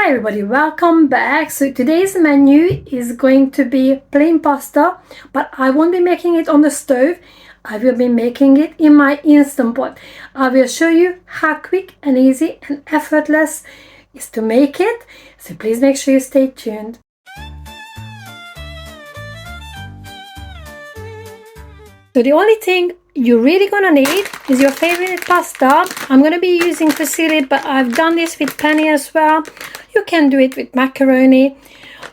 Hi everybody, welcome back. So today's menu is going to be plain pasta, but I won't be making it on the stove. I will be making it in my Instant Pot. I will show you how quick and easy and effortless is to make it. So please make sure you stay tuned. So the only thing you're really gonna need is your favorite pasta. I'm gonna be using fusilli, but I've done this with penne as well. You can do it with macaroni,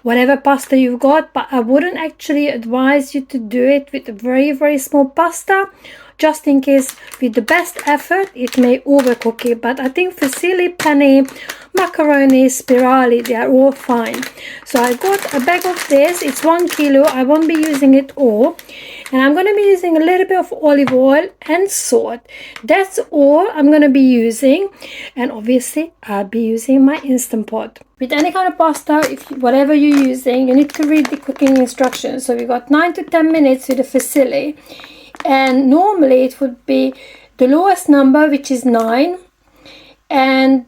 whatever pasta you've got, but I wouldn't actually advise you to do it with a very small pasta, just in case with the best effort it may overcook it. But I think fusilli, penne, macaroni, spirali, they are all fine. So I got a bag of this. It's 1 kilo. I won't be using it all, and I'm going to be using a little bit of olive oil and salt. That's all I'm going to be using, and obviously I'll be using my Instant Pot. With any kind of pasta, whatever you're using, you need to read the cooking instructions. So we got 9 to 10 minutes with the fusilli, and normally it would be the lowest number, which is 9, and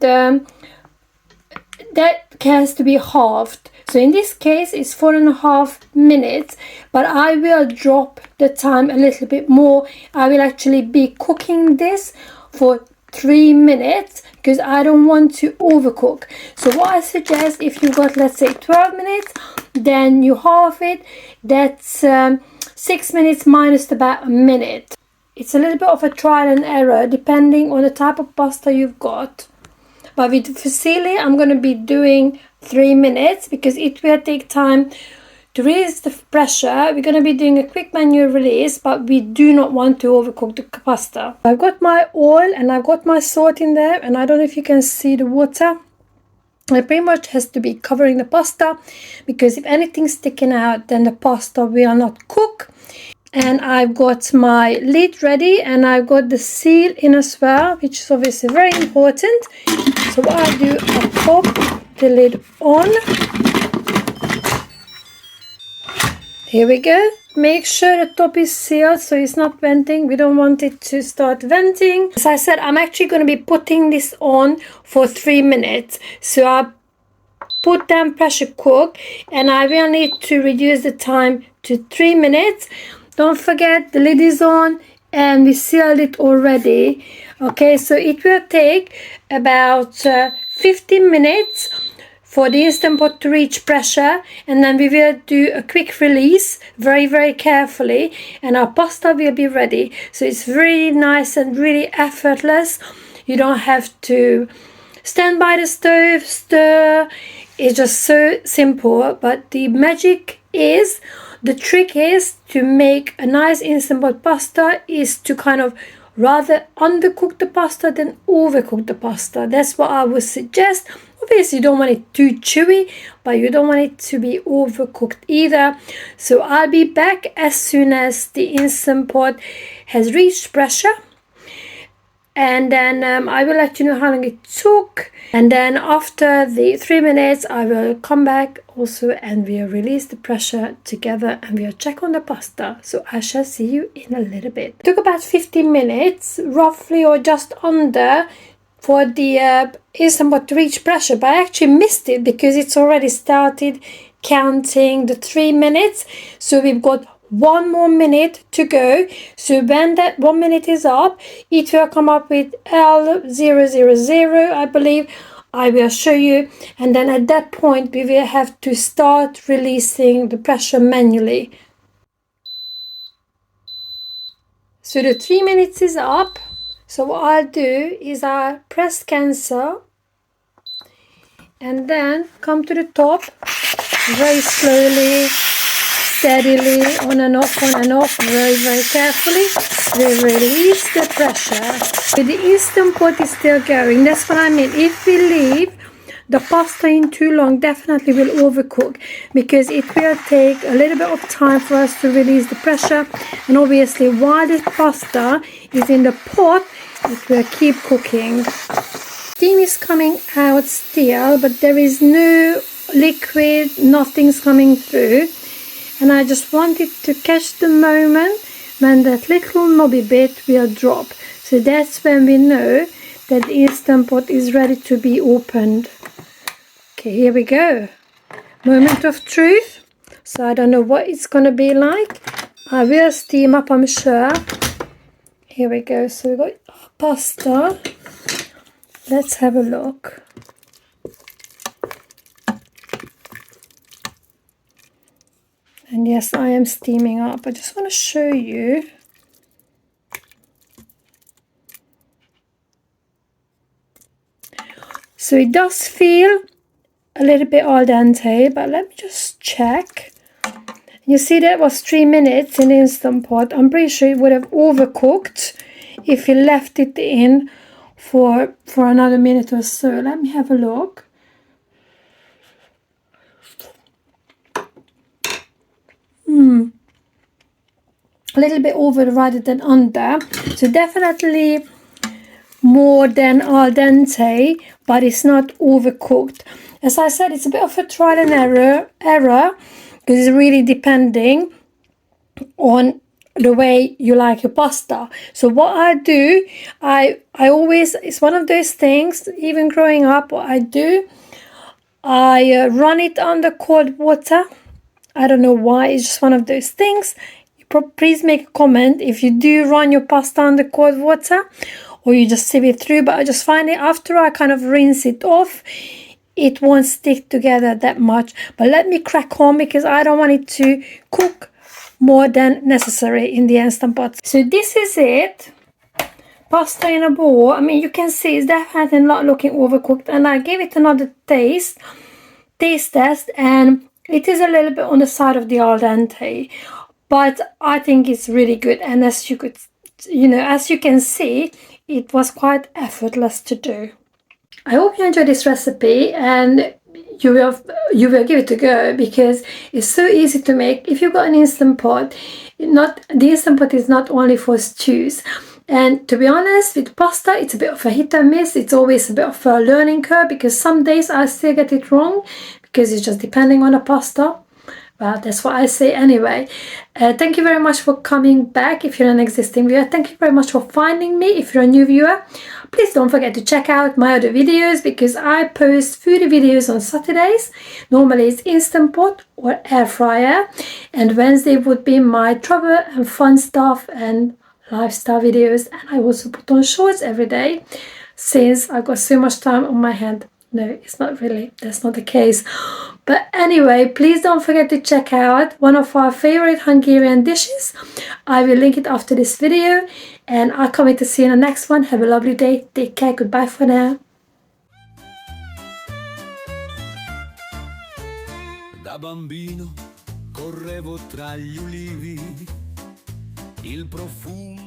that has to be halved. So in this case it's 4.5 minutes, but I will drop the time a little bit more. I will actually be cooking this for 3 minutes because I don't want to overcook. So what I suggest, if you got, let's say, 12 minutes, then you halve it. That's 6 minutes minus about a minute. It's a little bit of a trial and error depending on the type of pasta you've got. But with fusilli, I'm going to be doing 3 minutes because it will take time to release the pressure. We're going to be doing a quick manual release, but we do not want to overcook the pasta. I've got my oil and I've got my salt in there, and I don't know if you can see the water. It pretty much has to be covering the pasta, because if anything's sticking out, then the pasta will not cook. And I've got my lid ready, and I've got the seal in as well, which is obviously very important. So what I do, I pop the lid on. Here we go. Make sure the top is sealed so it's not venting. We don't want it to start venting. As I said, I'm actually going to be putting this on for 3 minutes. So I put down pressure cook, and I will need to reduce the time to 3 minutes. Don't forget the lid is on and we sealed it already. Okay, so it will take about 15 minutes for the Instant Pot to reach pressure, and then we will do a quick release very carefully, and our pasta will be ready. So it's really nice and really effortless. You don't have to stand by the stove, stir. It's just so simple. But the magic is, the trick is to make a nice Instant Pot pasta is to kind of rather undercook the pasta than overcook the pasta. That's what I would suggest. Obviously you don't want it too chewy, but you don't want it to be overcooked either. So I'll be back as soon as the Instant Pot has reached pressure, and then I will let you know how long it took. And then after the 3 minutes I will come back also, and we'll release the pressure together, and we'll check on the pasta. So I shall see you in a little bit. It took about 15 minutes roughly, or just under, for the Instant Pot to reach pressure, but I actually missed it because it's already started counting the 3 minutes. So we've got 1 more minute to go. So when that 1 minute is up, it will come up with L000, I believe. I will show you, and then at that point we will have to start releasing the pressure manually. So the 3 minutes is up. So what I'll do is I'll press cancel, and then come to the top very slowly, steadily, on and off, very carefully. We release the pressure. But the Instant Pot is still going. That's what I mean. If we leave the pasta in too long, definitely will overcook, because it will take a little bit of time for us to release the pressure. And obviously while the pasta is in the pot, it will keep cooking. Steam is coming out still, but there is no liquid, nothing's coming through. And I just wanted to catch the moment when that little knobby bit will drop. So that's when we know that the Instant Pot is ready to be opened. Okay, here we go. Moment of truth. So I don't know what it's going to be like. I will steam up, I'm sure. Here we go. So we've got pasta. Let's have a look. And yes, I am steaming up. I just want to show you. So it does feel a little bit al dente, but let me just check. You see that was 3 minutes in the Instant Pot. I'm pretty sure it would have overcooked if you left it in for another minute or so. Let me have a look. A little bit over rather than under. So definitely more than al dente, but it's not overcooked. As I said, it's a bit of a trial and error because it's really depending on the way you like your pasta. So what I do, I always, it's one of those things, even growing up, what I do, I run it under cold water. I don't know why, it's just one of those things. Please make a comment if you do run your pasta under cold water or you just sieve it through, but I just find it after I kind of rinse it off, it won't stick together that much. But let me crack on because I don't want it to cook more than necessary in the Instant Pot. So this is it. Pasta in a bowl. I mean, you can see it's definitely not looking overcooked, and I gave it another taste test, and it is a little bit on the side of the al dente, but I think it's really good. And as you could, as you can see, it was quite effortless to do. I hope you enjoyed this recipe and you will give it a go because it's so easy to make. If you've got an Instant Pot, the Instant Pot is not only for stews. And to be honest, with pasta, it's a bit of a hit and miss. It's always a bit of a learning curve because some days I still get it wrong because it's just depending on the pasta. Well, that's what I say anyway. Thank you very much for coming back if you're an existing viewer. Thank you very much for finding me if you're a new viewer. Please don't forget to check out my other videos because I post food videos on Saturdays. Normally it's Instant Pot or air fryer. And Wednesday would be my travel and fun stuff and lifestyle videos. And I also put on shorts every day since I've got so much time on my hand. No, it's not really. That's not the case. But anyway, please don't forget to check out one of our favorite Hungarian dishes. I will link it after this video. And I can't wait to see you in the next one. Have a lovely day. Take care. Goodbye for now. Da bambino correvo tra gli ulivi, il profumo